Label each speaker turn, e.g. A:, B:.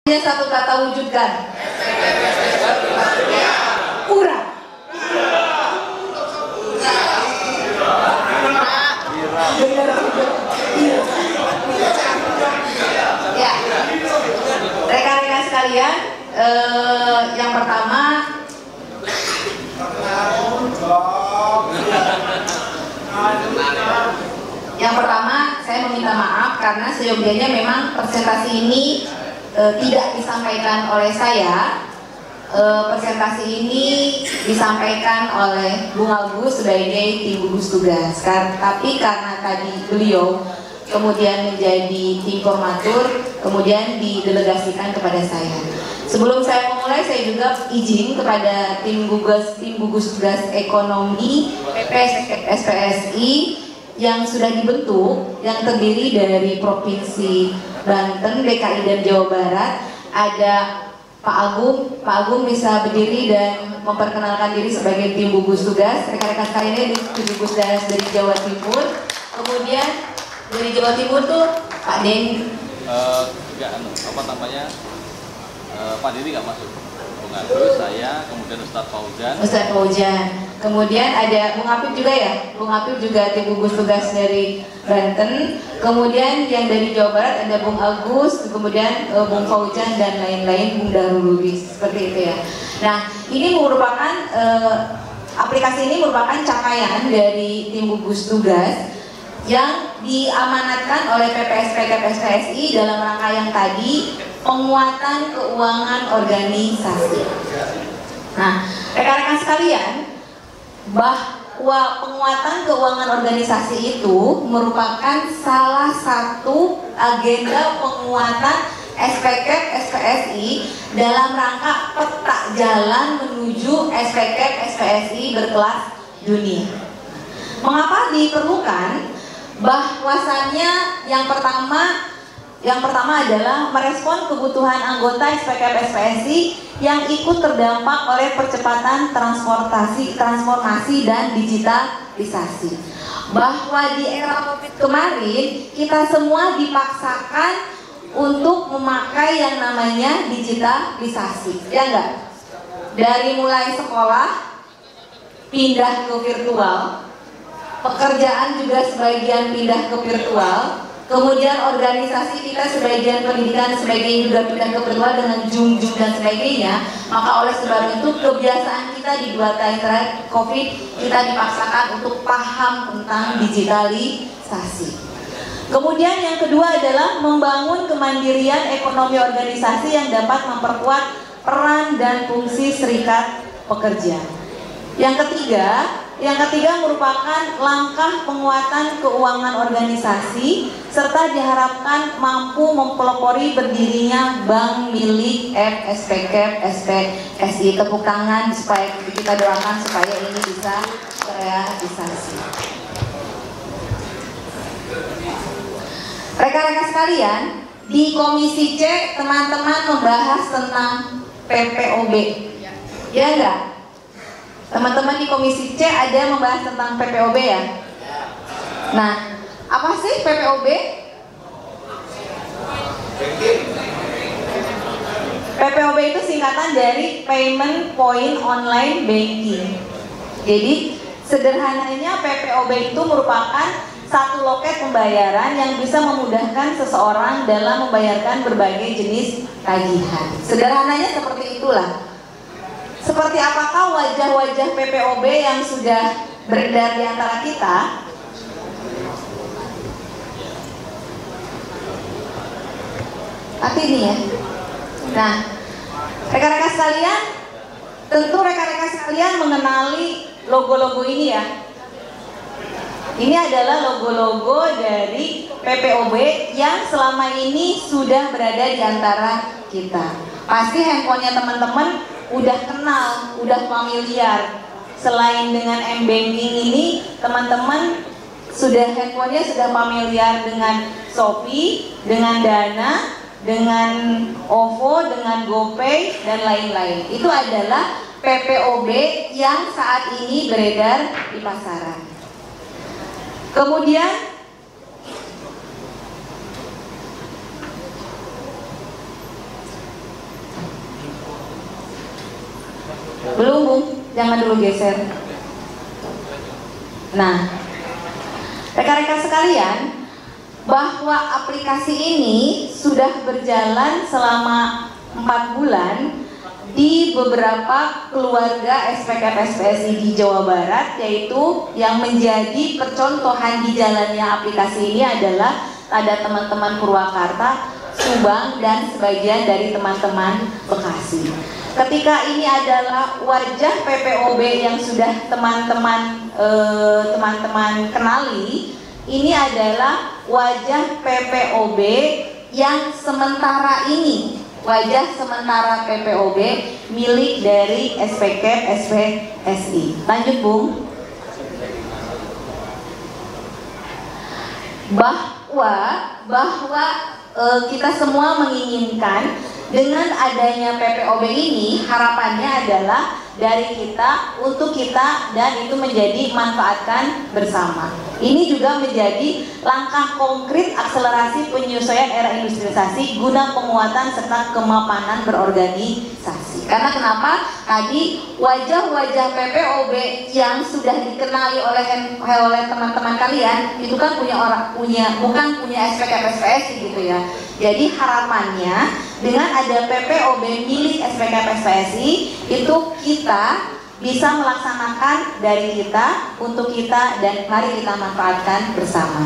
A: Satu kata wujudkan. Pura. Ya, rekan-rekan sekalian, yang pertama saya meminta maaf karena seyogianya memang presentasi ini tidak disampaikan oleh saya. Presentasi ini disampaikan oleh Bung Agus sebagai tim gugus tugas. Tapi karena tadi beliau kemudian menjadi tim formatur, kemudian didelegasikan kepada saya. Sebelum saya memulai, saya juga izin kepada tim gugus tugas ekonomi SPSI yang sudah dibentuk, yang terdiri dari Provinsi Banten, DKI dan Jawa Barat. Ada Pak Agung bisa berdiri dan memperkenalkan diri sebagai tim gugus tugas. Rekan-rekan sekalian, ini tim gugus tugas dari Jawa Timur. Kemudian dari Jawa Timur tuh Pak Denny.
B: Pak Denny nggak masuk. Bung Agus, saya, kemudian Ustadz
A: Fauzan. Kemudian ada Bung Apip juga ya. Bung Apip juga tim gugus tugas dari Banten. Kemudian yang dari Jawa Barat ada Bung Agus, kemudian Bung Fauzan dan lain-lain, Bung Darulubis, seperti itu ya. Nah, ini merupakan aplikasi ini merupakan capaian dari tim gugus tugas yang diamanatkan oleh PPSI dalam rangka yang tadi, penguatan keuangan organisasi. Nah, rekan-rekan sekalian, bahwa penguatan keuangan organisasi itu merupakan salah satu agenda penguatan SPSI dalam rangka peta jalan menuju SPSI berkelas dunia. Mengapa diperlukan? Bahwasannya yang pertama adalah merespon kebutuhan anggota SPSI yang ikut terdampak oleh percepatan transformasi dan digitalisasi. Bahwa di era COVID kemarin kita semua dipaksakan untuk memakai yang namanya digitalisasi, ya enggak? Dari mulai sekolah pindah ke virtual, pekerjaan juga sebagian pindah ke virtual, kemudian organisasi kita sebagian pendidikan sebagian juga pindah ke virtual dengan Zoom dan sebagainya. Maka oleh sebab itu kebiasaan kita di 2 tahun terakhir COVID, kita dipaksakan untuk paham tentang digitalisasi. Kemudian yang kedua adalah membangun kemandirian ekonomi organisasi yang dapat memperkuat peran dan fungsi serikat pekerja. Yang ketiga merupakan langkah penguatan keuangan organisasi serta diharapkan mampu mempelopori berdirinya bank milik SPSI. Tepuk tangan supaya kita doakan supaya ini bisa terrealisasi. Rekan-rekan sekalian, di Komisi C teman-teman membahas tentang PPOB, ya enggak? Teman-teman di Komisi C ada membahas tentang PPOB ya? Nah, apa sih PPOB? PPOB itu singkatan dari Payment Point Online Banking. Jadi, sederhananya PPOB itu merupakan satu loket pembayaran yang bisa memudahkan seseorang dalam membayarkan berbagai jenis tagihan. Sederhananya seperti itulah. Seperti apakah wajah-wajah PPOB yang sudah beredar di antara kita? Tapi ini ya. Nah, rekan-rekan sekalian, tentu rekan-rekan sekalian mengenali logo-logo ini ya. Ini adalah logo-logo dari PPOB yang selama ini sudah berada di antara kita. Pasti handphonenya teman-teman udah kenal, udah familiar. Selain dengan M-Banking ini, teman-teman handphonenya sudah familiar dengan Shopee, dengan Dana, dengan OVO, dengan GoPay, dan lain-lain. Itu adalah PPOB yang saat ini beredar di pasaran. Kemudian Jangan dulu geser. Nah, rekan-rekan sekalian, bahwa aplikasi ini sudah berjalan selama 4 bulan di beberapa keluarga SPKP-SPSI di Jawa Barat, yaitu yang menjadi percontohan di jalannya aplikasi ini adalah ada teman-teman Purwakarta, Subang, dan sebagian dari teman-teman Bekasi. Ketika ini adalah wajah PPOB yang sudah teman-teman kenali, ini adalah wajah PPOB yang sementara ini, wajah sementara PPOB milik dari SPKP-SPSI. Lanjut, Bung. Bahwa kita semua menginginkan dengan adanya PPOB ini, harapannya adalah dari kita untuk kita, dan itu menjadi manfaatkan bersama. Ini juga menjadi langkah konkret akselerasi penyesuaian era industrialisasi guna penguatan serta kemapanan berorganisasi. Karena kenapa? Tadi wajah-wajah PPOB yang sudah dikenali oleh teman-teman kalian itu kan bukan punya SPKP-SPSI gitu ya. Jadi harapannya dengan ada PPOB milik SPKP-SPSI itu kita bisa melaksanakan dari kita untuk kita, dan mari kita manfaatkan bersama.